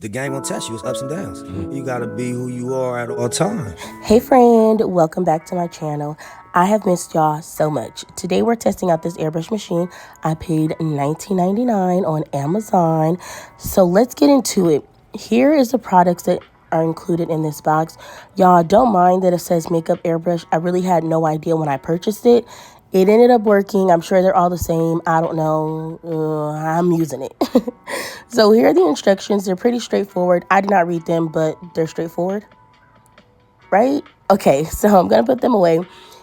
The game gonna test you. It's ups and downs. You gotta be who you are at all times. Hey friend, welcome back to my channel. I have missed y'all so much. Today we're testing out this airbrush machine. I paid $19.99 on Amazon. So let's get into it. Here is the products that are included in this box. Y'all, don't mind that it says makeup airbrush. I really had no idea when I purchased it. It ended up working. I'm sure they're all the same. I don't know. I'm using it. So here are the instructions. They're pretty straightforward. I did not read them, but they're straightforward. Right? Okay, so I'm going to put them away.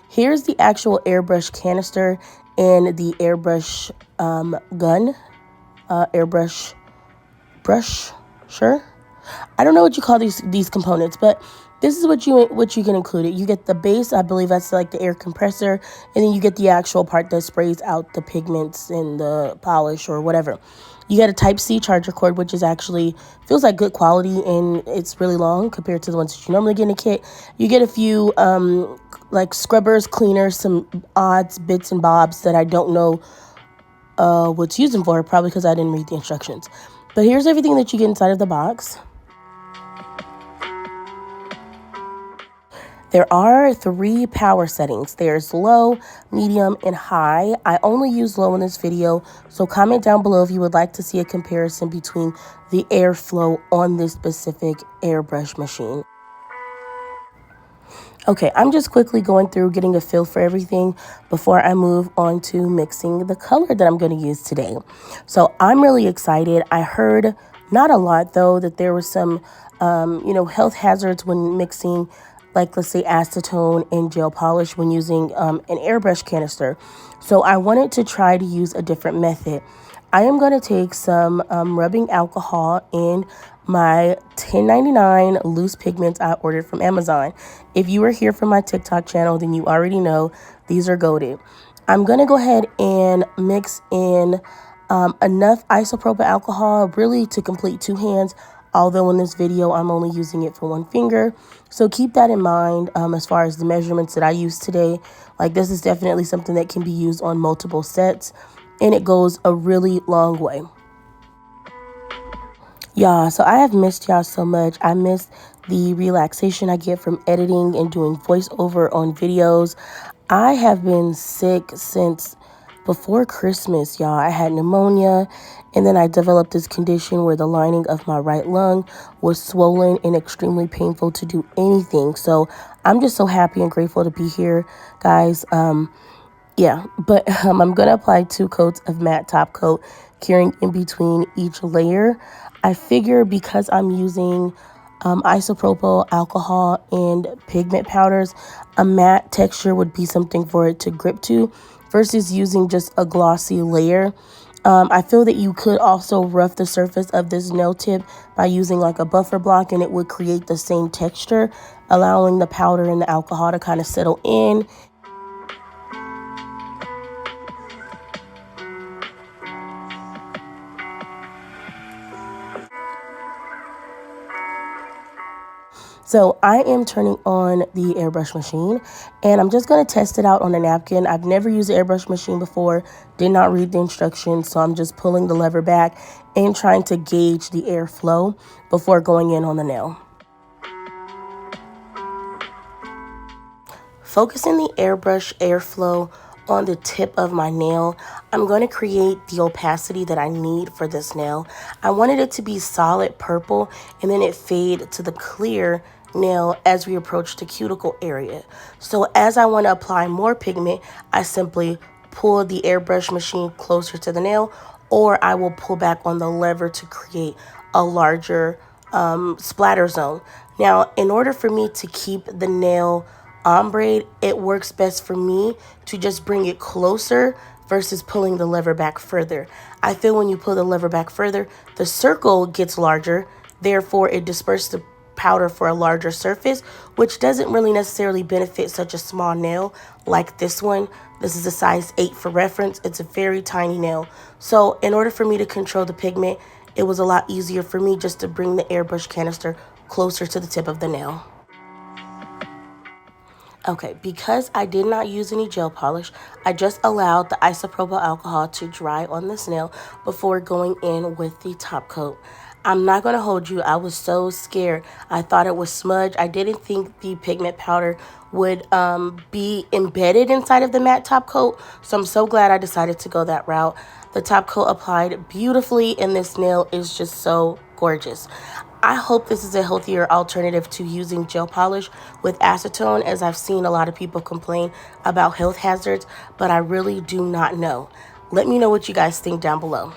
Here's the actual airbrush canister and the airbrush gun. Airbrush brush, sure. I don't know what you call these components, but this is what you can include it. You get the base, I believe that's like the air compressor, and then you get the actual part that sprays out the pigments and the polish or whatever. You get a Type-C charger cord, which is actually feels like good quality, and it's really long compared to the ones that you normally get in a kit. You get a few like scrubbers, cleaners, some odds, bits and bobs that I don't know what's used them for, probably because I didn't read the instructions. But here's everything that you get inside of the box. There are 3 power settings. There's low, medium, and high. I only use low in this video, so comment down below if you would like to see a comparison between the airflow on this specific airbrush machine. Okay, I'm just quickly going through getting a feel for everything before I move on to mixing the color that I'm going to use today. So I'm really excited. I heard, not a lot though, that there was some, health hazards when mixing, like let's say acetone and gel polish when using an airbrush canister. So I wanted to try to use a different method. I am going to take some rubbing alcohol and my $10.99 loose pigments I ordered from Amazon. If you are here from my TikTok channel, then you already know these are goated. I'm going to go ahead and mix in enough isopropyl alcohol really to complete 2 hands. Although in this video, I'm only using it for 1 finger. So keep that in mind as far as the measurements that I use today. Like this is definitely something that can be used on multiple sets. And it goes a really long way. Y'all, so I have missed y'all so much. I missed the relaxation I get from editing and doing voiceover on videos. I have been sick since before Christmas, y'all. I had pneumonia, and then I developed this condition where the lining of my right lung was swollen and extremely painful to do anything. So I'm just so happy and grateful to be here, guys. Yeah, but I'm going to apply 2 coats of matte top coat, curing in between each layer. I figure because I'm using isopropyl alcohol and pigment powders, a matte texture would be something for it to grip to versus using just a glossy layer. I feel that you could also rough the surface of this nail tip by using like a buffer block, and it would create the same texture, allowing the powder and the alcohol to kind of settle in. So I am turning on the airbrush machine, and I'm just going to test it out on a napkin. I've never used an airbrush machine before, did not read the instructions, so I'm just pulling the lever back and trying to gauge the airflow before going in on the nail. Focusing the airbrush airflow on the tip of my nail, I'm going to create the opacity that I need for this nail. I wanted it to be solid purple and then it fade to the clear nail as we approach the cuticle area. So as I want to apply more pigment, I simply pull the airbrush machine closer to the nail, or I will pull back on the lever to create a larger splatter zone. Now, in order for me to keep the nail ombre, it works best for me to just bring it closer versus pulling the lever back further. I feel when you pull the lever back further, the circle gets larger, therefore it disperses the powder for a larger surface, which doesn't really necessarily benefit such a small nail like this one. This is a size 8 for reference. It's a very tiny nail. So in order for me to control the pigment, it was a lot easier for me just to bring the airbrush canister closer to the tip of the nail. Okay, because I did not use any gel polish, I just allowed the isopropyl alcohol to dry on this nail before going in with the top coat. I'm not going to hold you. I was so scared. I thought it was smudge. I didn't think the pigment powder would be embedded inside of the matte top coat. So I'm so glad I decided to go that route. The top coat applied beautifully, and this nail is just so gorgeous. I hope this is a healthier alternative to using gel polish with acetone, as I've seen a lot of people complain about health hazards, but I really do not know. Let me know what you guys think down below.